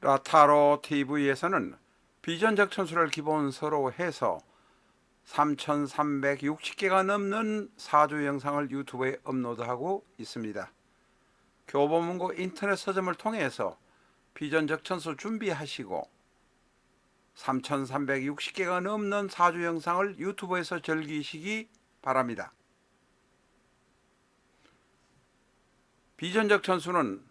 라타로 TV에서는 비전적 천수를 기본서로 해서 3,360개가 넘는 사주 영상을 유튜브에 업로드하고 있습니다. 교보문고 인터넷 서점을 통해서 비전적 천수 준비하시고 3,360개가 넘는 사주 영상을 유튜브에서 즐기시기 바랍니다. 비전적 천수는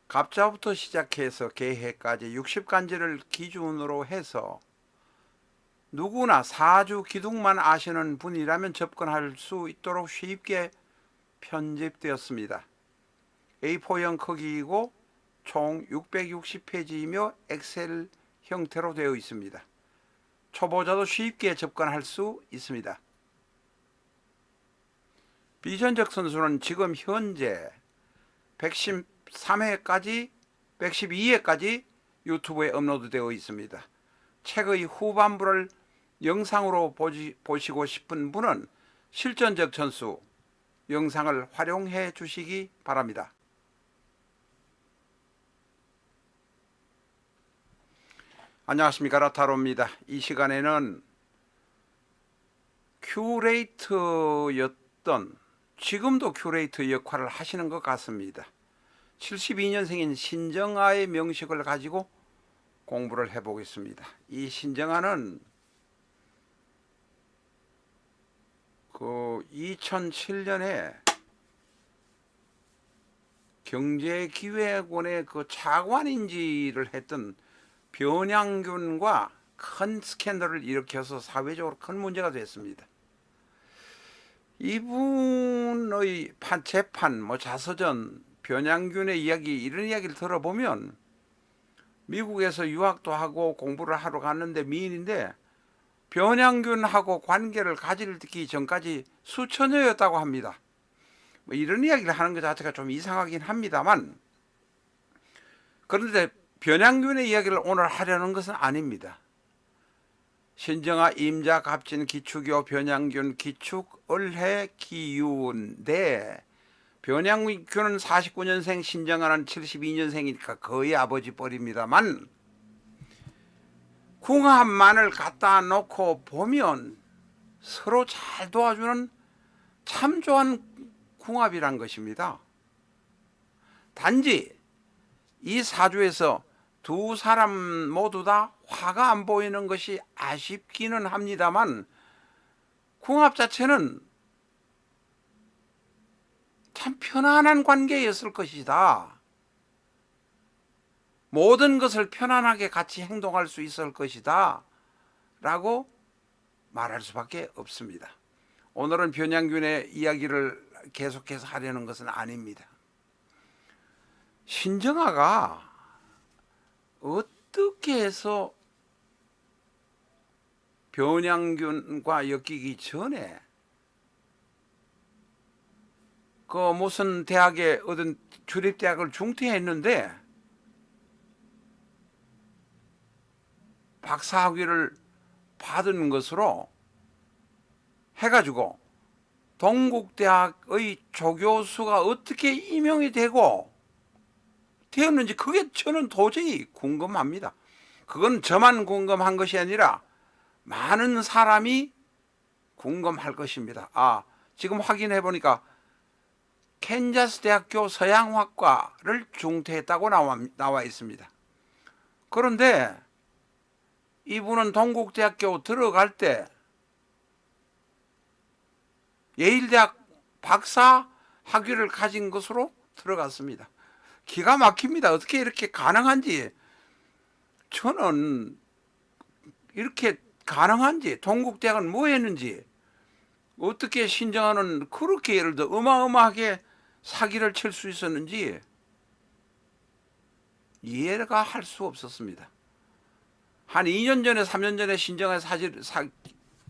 갑자부터 시작해서 개해까지 60간지를 기준으로 해서 누구나 사주 기둥만 아시는 분이라면 접근할 수 있도록 쉽게 편집되었습니다. A4형 크기이고 총 660페이지이며 엑셀 형태로 되어 있습니다. 초보자도 쉽게 접근할 수 있습니다. 비전적 선수는 지금 현재 113회까지 112회까지 유튜브에 업로드되어 있습니다. 책의 후반부를 영상으로 보시고 싶은 분은 실전적 천수 영상을 활용해 주시기 바랍니다. 안녕하십니까, 라타로입니다. 이 시간에는 큐레이터였던, 지금도 큐레이터 역할을 하시는 것 같습니다. 72년생인 신정아의 명식을 가지고 공부를 해보겠습니다. 이 신정아는 2007년에 경제기획원의 차관인지를 했던 변양균과 큰 스캔들을 일으켜서 사회적으로 큰 문제가 됐습니다. 이분의 재판, 자서전, 변양균의 이야기, 이런 이야기를 들어보면 미국에서 유학도 하고 공부를 하러 갔는데 미인인데 변양균하고 관계를 가지기 전까지 수처녀였다고 합니다. 이런 이야기를 하는 것 자체가 좀 이상하긴 합니다만, 그런데 변양균의 이야기를 오늘 하려는 것은 아닙니다. 신정아 임자 갑진 기축요 변양균 기축 을해 기유인데, 변양균은 49년생, 신정아는 72년생이니까 거의 아버지 뻘입니다만, 궁합만을 갖다 놓고 보면 서로 잘 도와주는 참 좋은 궁합이란 것입니다. 단지 이 사주에서 두 사람 모두 다 화가 안 보이는 것이 아쉽기는 합니다만, 궁합 자체는 참 편안한 관계였을 것이다. 모든 것을 편안하게 같이 행동할 수 있을 것이다 라고 말할 수밖에 없습니다. 오늘은 변양균의 이야기를 계속해서 하려는 것은 아닙니다. 신정아가 어떻게 해서 변양균과 엮이기 전에 무슨 대학에 어떤 주립대학을 중퇴했는데 박사학위를 받은 것으로 해가지고 동국대학의 조교수가 어떻게 임용이 되었는지 그게 저는 도저히 궁금합니다. 그건 저만 궁금한 것이 아니라 많은 사람이 궁금할 것입니다. 지금 확인해 보니까 캔자스 대학교 서양학과를 중퇴했다고 나와 있습니다. 그런데 이분은 동국대학교 들어갈 때 예일대학 박사 학위를 가진 것으로 들어갔습니다. 기가 막힙니다. 어떻게 이렇게 가능한지, 저는 이렇게 가능한지, 동국대학은 뭐 했는지, 어떻게 신정아는 그렇게 예를 들어 어마어마하게 사기를 칠 수 있었는지 이해가 할 수 없었습니다. 한 2년 전에 3년 전에 신정아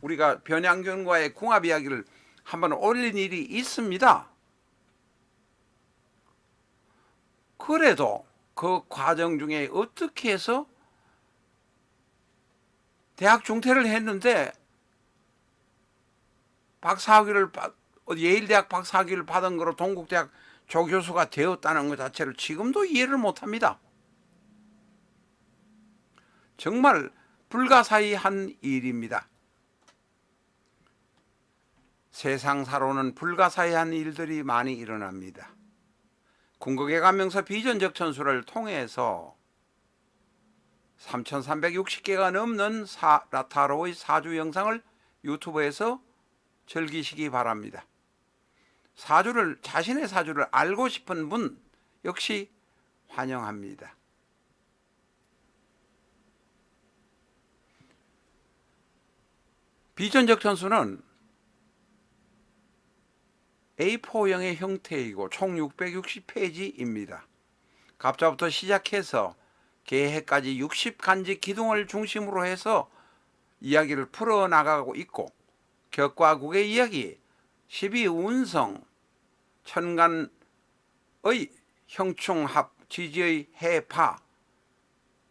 우리가 변양균과의 궁합 이야기를 한번 올린 일이 있습니다. 그래도 그 과정 중에 어떻게 해서 대학 중퇴를 했는데 예일대학 박사학위를 받은 거로 동국대학 조교수가 되었다는 것 자체를 지금도 이해를 못합니다. 정말 불가사의한 일입니다. 세상사로는 불가사의한 일들이 많이 일어납니다. 궁극의 감명서 비전적 천수를 통해서 3,360개가 넘는 타로의 사주 영상을 유튜브에서 즐기시기 바랍니다. 자신의 사주를 알고 싶은 분 역시 환영합니다. 비전적 천수는 A4형의 형태이고 총 660페이지입니다. 갑자부터 시작해서 개해까지 60간지 기둥을 중심으로 해서 이야기를 풀어나가고 있고, 격과국의 이야기, 12운성, 천간의 형충합, 지지의 해파,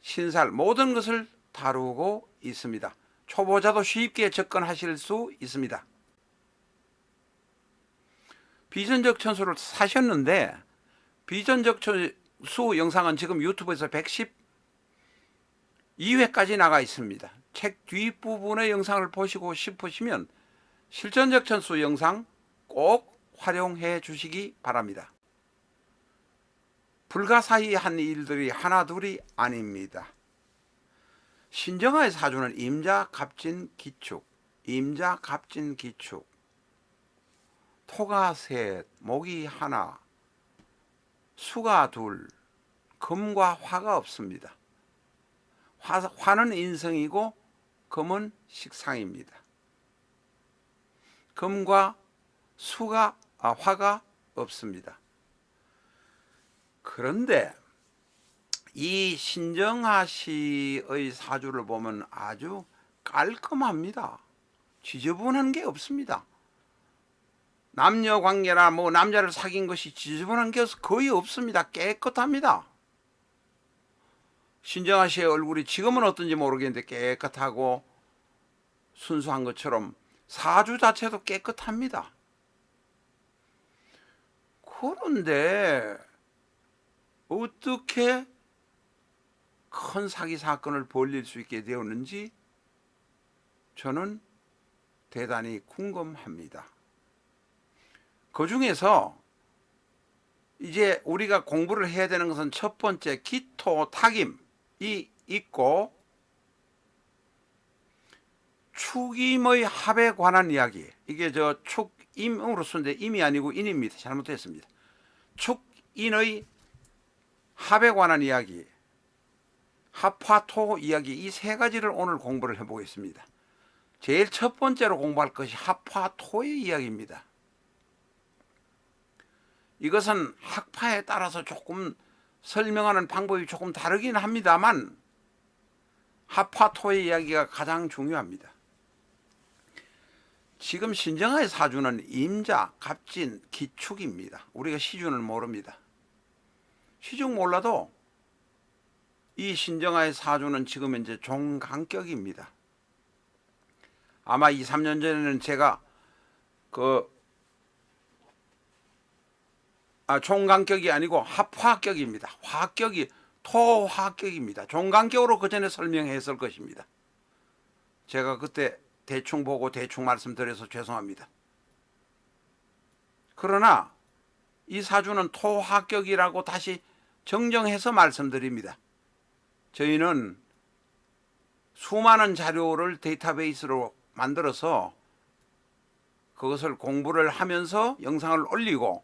신살 모든 것을 다루고 있습니다. 초보자도 쉽게 접근하실 수 있습니다. 비전적 천수를 사셨는데 비전적 천수 영상은 지금 유튜브에서 112회까지 나가 있습니다. 책 뒷부분의 영상을 보시고 싶으시면 실전적 천수 영상 꼭 활용해 주시기 바랍니다. 불가사의한 일들이 하나둘이 아닙니다. 신정아의 사주는 임자, 갑진, 기축, 임자, 갑진, 기축, 토가 셋, 목이 하나, 수가 둘, 금과 화가 없습니다. 화는 인성이고 금은 식상입니다. 금과 화가 없습니다. 그런데 이 신정아 씨의 사주를 보면 아주 깔끔합니다. 지저분한 게 없습니다. 남녀 관계나 남자를 사귄 것이 지저분한 게 거의 없습니다. 깨끗합니다. 신정아 씨의 얼굴이 지금은 어떤지 모르겠는데 깨끗하고 순수한 것처럼 사주 자체도 깨끗합니다. 그런데 어떻게 큰 사기 사건을 벌일 수 있게 되었는지 저는 대단히 궁금합니다. 그 중에서 이제 우리가 공부를 해야 되는 것은 첫 번째 기토탁임이 있고 축임의 합에 관한 이야기. 이게 축임으로 쓰는데 임이 아니고 인입니다. 잘못했습니다. 축인의 합에 관한 이야기, 합화토 이야기, 이 세 가지를 오늘 공부를 해보겠습니다. 제일 첫 번째로 공부할 것이 합화토의 이야기입니다. 이것은 학파에 따라서 조금 설명하는 방법이 조금 다르긴 합니다만 합화토의 이야기가 가장 중요합니다. 지금 신정아의 사주는 임자, 갑진, 기축입니다. 우리가 시중을 모릅니다. 시중 몰라도 이 신정아의 사주는 지금 현재 종간격입니다. 아마 2, 3년 전에는 제가 종간격이 아니고 합화격입니다. 화격이 토화격입니다. 종간격으로 그 전에 설명했을 것입니다. 제가 그때 대충 보고 대충 말씀드려서 죄송합니다. 그러나 이 사주는 토화격이라고 다시 정정해서 말씀드립니다. 저희는 수많은 자료를 데이터베이스로 만들어서 그것을 공부를 하면서 영상을 올리고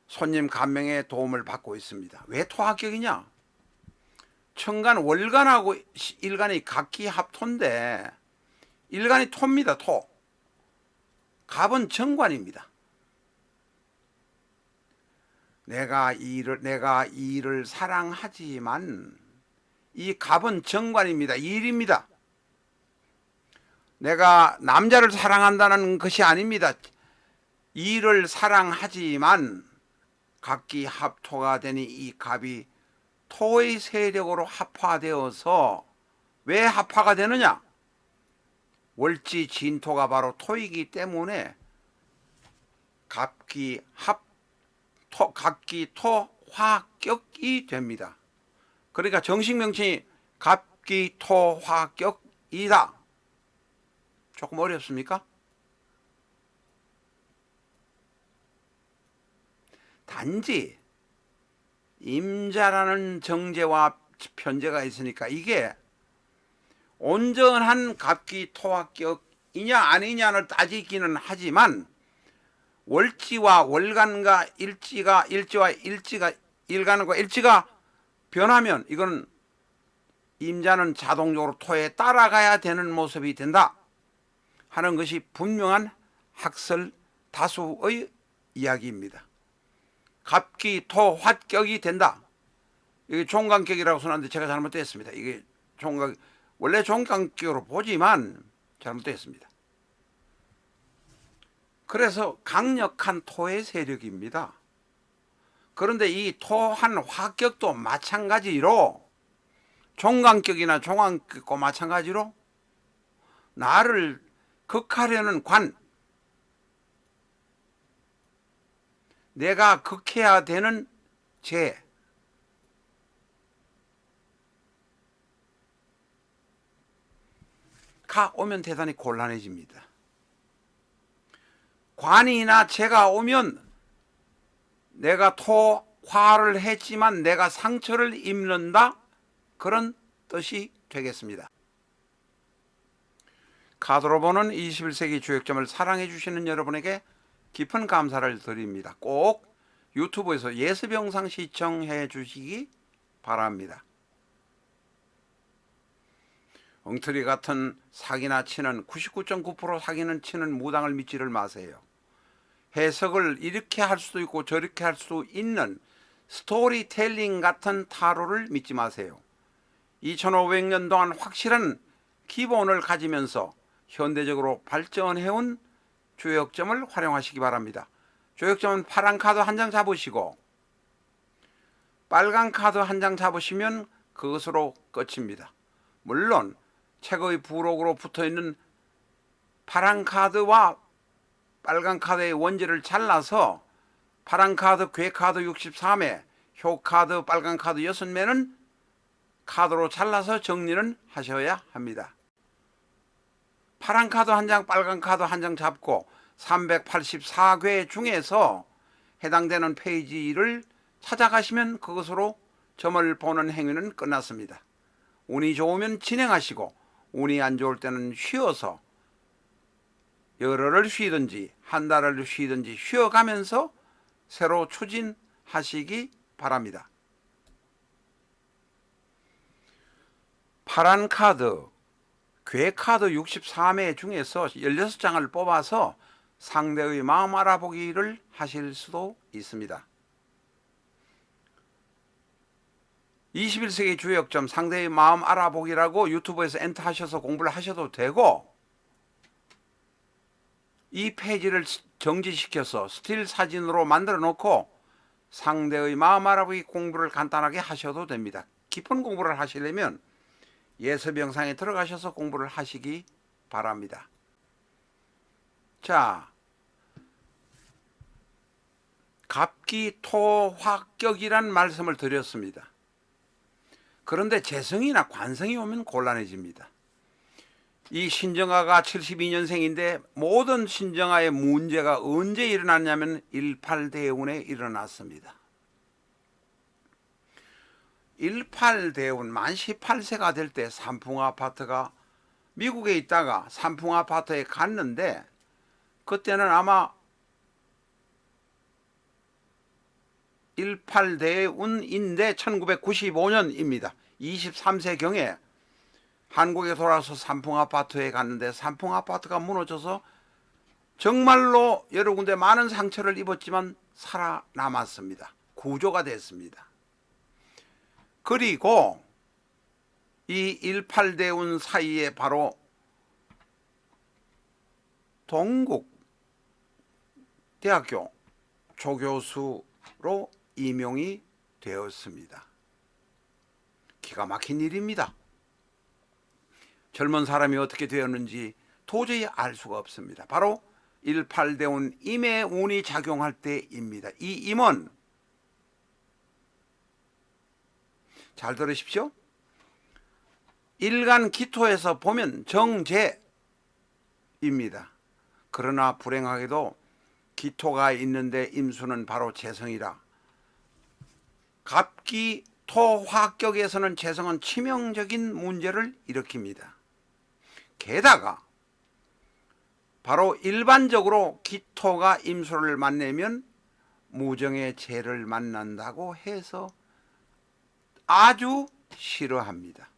손님 감명에 도움을 받고 있습니다. 왜 토합격이냐? 천간 월간하고 일간이 각기 합토인데 일간이 토입니다. 토. 갑은 정관입니다. 내가 이를 사랑하지만 이 갑은 정관입니다. 일입니다. 내가 남자를 사랑한다는 것이 아닙니다. 이를 사랑하지만 각기 합토가 되니 이 갑이 토의 세력으로 합화되어서 왜 합화가 되느냐? 월지 진토가 바로 토이기 때문에 각기 토 화격이 됩니다. 그러니까 정식 명칭이 갑기토화격이다. 조금 어렵습니까? 단지 임자라는 정제와 편제가 있으니까 이게 온전한 갑기토화격이냐 아니냐를 따지기는 하지만 월지와 월간과 일지와 일간과 일지가 변하면 이건 임자는 자동적으로 토에 따라가야 되는 모습이 된다 하는 것이 분명한 학설 다수의 이야기입니다. 갑기토화격이 된다. 이게 종간격이라고 써놨는데 제가 잘못됐습니다. 이게 원래 종간격으로 보지만 잘못됐습니다. 그래서 강력한 토의 세력입니다. 그런데 이 토한 화격도 마찬가지로 종간격이나 종간격과 마찬가지로 나를 극하려는 관, 내가 극해야 되는 죄, 가 오면 대단히 곤란해집니다. 관이나 죄가 오면 내가 토화를 했지만 내가 상처를 입는다, 그런 뜻이 되겠습니다. 카드로 보는 21세기 주역점을 사랑해 주시는 여러분에게 깊은 감사를 드립니다. 꼭 유튜브에서 예습 영상 시청해 주시기 바랍니다. 엉터리 같은 사기나 치는 99.9% 사기는 치는 무당을 믿지를 마세요. 해석을 이렇게 할 수도 있고 저렇게 할 수도 있는 스토리텔링 같은 타로를 믿지 마세요. 2500년 동안 확실한 기본을 가지면서 현대적으로 발전해온 주역점을 활용하시기 바랍니다. 주역점은 파란 카드 한 장 잡으시고 빨간 카드 한 장 잡으시면 그것으로 끝입니다. 물론 책의 부록으로 붙어있는 파란 카드와 빨간 카드의 원지를 잘라서 파란 카드, 괴 카드 63매, 효 카드, 빨간 카드 6매는 카드로 잘라서 정리는 하셔야 합니다. 파란 카드 한 장, 빨간 카드 한 장 잡고 384괴 중에서 해당되는 페이지를 찾아가시면 그것으로 점을 보는 행위는 끝났습니다. 운이 좋으면 진행하시고 운이 안 좋을 때는 쉬어서 열흘을 쉬든지 한 달을 쉬든지 쉬어가면서 새로 추진하시기 바랍니다. 파란 카드, 괴 카드 63회 중에서 16장을 뽑아서 상대의 마음 알아보기를 하실 수도 있습니다. 21세기 주역점 상대의 마음 알아보기라고 유튜브에서 엔터 하셔서 공부를 하셔도 되고, 이 페이지를 정지시켜서 스틸 사진으로 만들어 놓고 상대의 마음 알아보기 공부를 간단하게 하셔도 됩니다. 깊은 공부를 하시려면 예습 영상에 들어가셔서 공부를 하시기 바랍니다. 자, 갑기토화격이란 말씀을 드렸습니다. 그런데 재성이나 관성이 오면 곤란해집니다. 이 신정아가 72년생인데 모든 신정아의 문제가 언제 일어났냐면 18대운에 일어났습니다. 18대운 만 18세가 될 때 삼풍아파트가 미국에 있다가 삼풍아파트에 갔는데 그때는 아마 18대운인데 1995년입니다. 23세경에 한국에 돌아와서 삼풍아파트에 갔는데 삼풍아파트가 무너져서 정말로 여러 군데 많은 상처를 입었지만 살아남았습니다. 구조가 됐습니다. 그리고 이 18대운 사이에 바로 동국대학교 조교수로 임용이 되었습니다. 기가 막힌 일입니다. 젊은 사람이 어떻게 되었는지 도저히 알 수가 없습니다. 바로 18대운 임의 운이 작용할 때입니다. 이 임은 잘 들으십시오. 일간 기토에서 보면 정제입니다. 그러나 불행하게도 기토가 있는데 임수는 바로 재성이라 갑기 토 화격에서는 재성은 치명적인 문제를 일으킵니다. 게다가 바로 일반적으로 기토가 임수를 만나면 무정의 재를 만난다고 해서 아주 싫어합니다.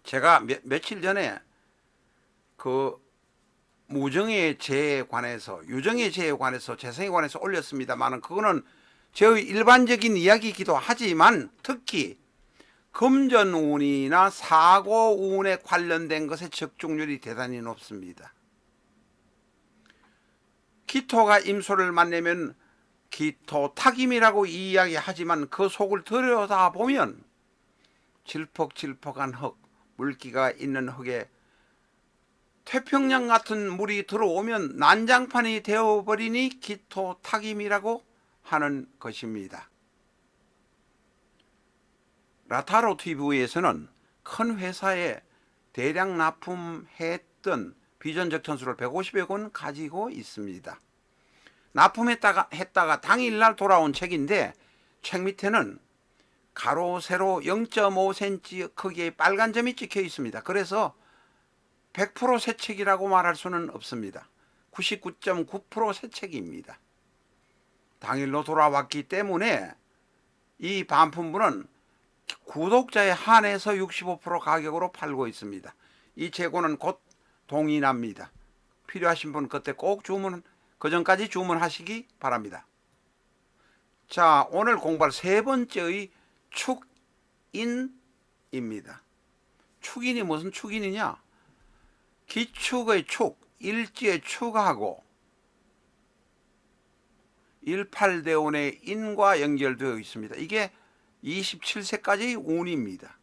제가 며칠 전에 그 무정의 재에 관해서 유정의 재에 관해서 재성에 관해서 올렸습니다만 그거는 저의 일반적인 이야기이기도 하지만 특히 금전운이나 사고운에 관련된 것의 적중률이 대단히 높습니다. 기토가 임수를 만나면 기토탁임이라고 이야기하지만 그 속을 들여다보면 질퍽질퍽한 흙, 물기가 있는 흙에 태평양 같은 물이 들어오면 난장판이 되어버리니 기토탁임이라고 하는 것입니다. 라타로 TV에서는 큰 회사에 대량 납품했던 비전적 천수를 150여 권 가지고 있습니다. 납품했다가 당일날 돌아온 책인데 책 밑에는 가로 세로 0.5cm 크기의 빨간 점이 찍혀 있습니다. 그래서 100% 새 책이라고 말할 수는 없습니다. 99.9% 새 책입니다. 당일로 돌아왔기 때문에 이 반품분은 구독자에 한해서 65% 가격으로 팔고 있습니다. 이 재고는 곧 동인합니다. 필요하신 분 그때 꼭 그 전까지 주문하시기 바랍니다. 자, 오늘 공부할 세 번째의 축인입니다. 축인이 무슨 축인이냐? 기축의 축, 일지의 축하고 18대운의 인과 연결되어 있습니다. 이게 27세까지의 운입니다.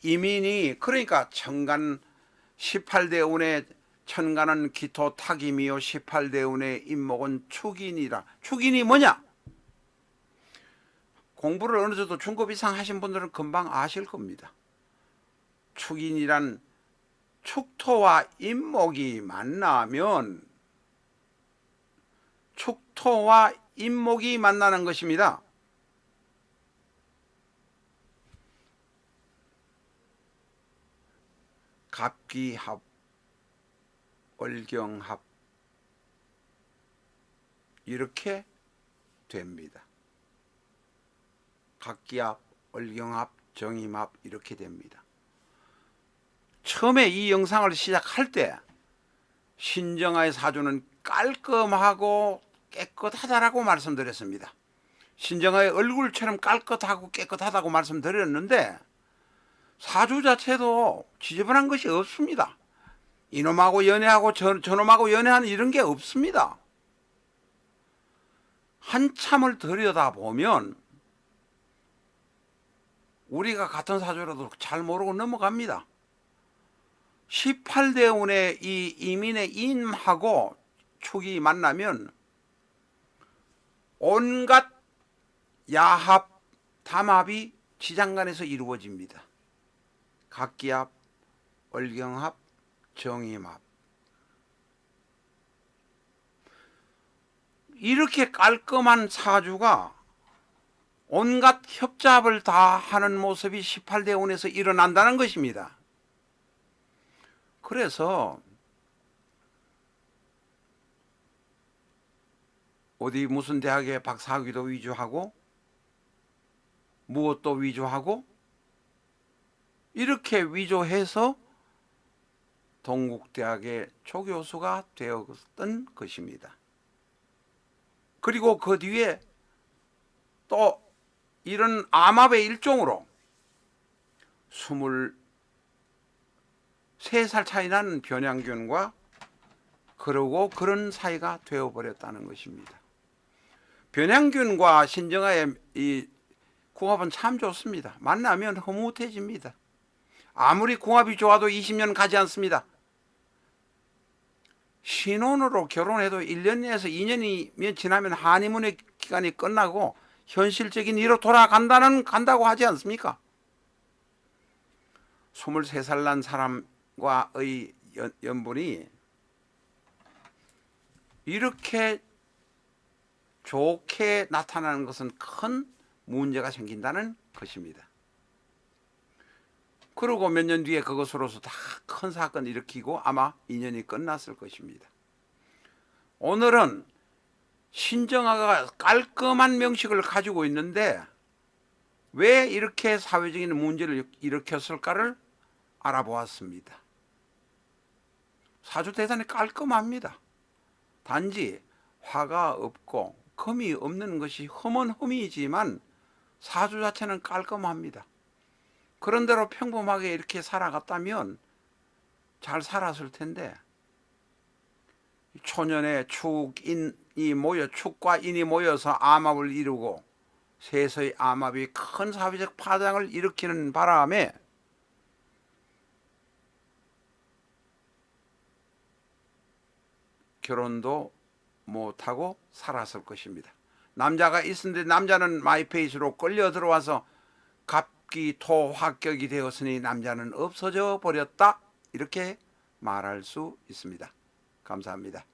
이민이 그러니까 천간 18대운의 천간은 기토탁임이요 18대운의 인목은 축인이라. 축인이 뭐냐? 공부를 어느 정도 중급 이상 하신 분들은 금방 아실 겁니다. 축인이란 축토와 인목이 만나면 축토와 인목이 만나는 것입니다. 갑기합, 월경합 이렇게 됩니다. 갑기합, 월경합, 정임합 이렇게 됩니다. 처음에 이 영상을 시작할 때 신정아의 사주는 깔끔하고 깨끗하다라고 말씀드렸습니다. 신정아의 얼굴처럼 깔끗하고 깨끗하다고 말씀드렸는데 사주 자체도 지저분한 것이 없습니다. 이놈하고 연애하고 저놈하고 연애하는 이런 게 없습니다. 한참을 들여다보면 우리가 같은 사주라도 잘 모르고 넘어갑니다. 18대운의 이 이민의 인하고 축이 만나면 온갖 야합, 담합이 지장간에서 이루어집니다. 갑기합, 월경합, 정임합. 이렇게 깔끔한 사주가 온갖 협잡을 다 하는 모습이 18대운에서 일어난다는 것입니다. 그래서 어디 무슨 대학에 박사학위도 위조하고 무엇도 위조하고 이렇게 위조해서 동국대학의 조교수가 되었던 것입니다. 그리고 그 뒤에 또 이런 암합의 일종으로 23살 차이 나는 변양균과 그러고 그런 사이가 되어버렸다는 것입니다. 변양균과 신정아의 이 궁합은 참 좋습니다. 만나면 흐뭇해집니다. 아무리 궁합이 좋아도 20년 가지 않습니다. 신혼으로 결혼해도 1년 내에서 2년이면 지나면 하니문의 기간이 끝나고 현실적인 일로 간다고 하지 않습니까? 23살 난 사람과의 연분이 이렇게 좋게 나타나는 것은 큰 문제가 생긴다는 것입니다. 그리고 몇 년 뒤에 그것으로서 다 큰 사건을 일으키고 아마 인연이 끝났을 것입니다. 오늘은 신정아가 깔끔한 명식을 가지고 있는데 왜 이렇게 사회적인 문제를 일으켰을까를 알아보았습니다. 사주 대단히 깔끔합니다. 단지 화가 없고 금이 없는 것이 흠은 흠이지만 사주 자체는 깔끔합니다. 그런대로 평범하게 이렇게 살아갔다면 잘 살았을 텐데 초년에 축과 인이 모여서 암합을 이루고 세서의 암합이 큰 사회적 파장을 일으키는 바람에 결혼도 못하고 살았을 것입니다. 남자가 있었는데 남자는 마이페이스로 끌려 들어와서 갑기토화격이 되었으니 남자는 없어져 버렸다, 이렇게 말할 수 있습니다. 감사합니다.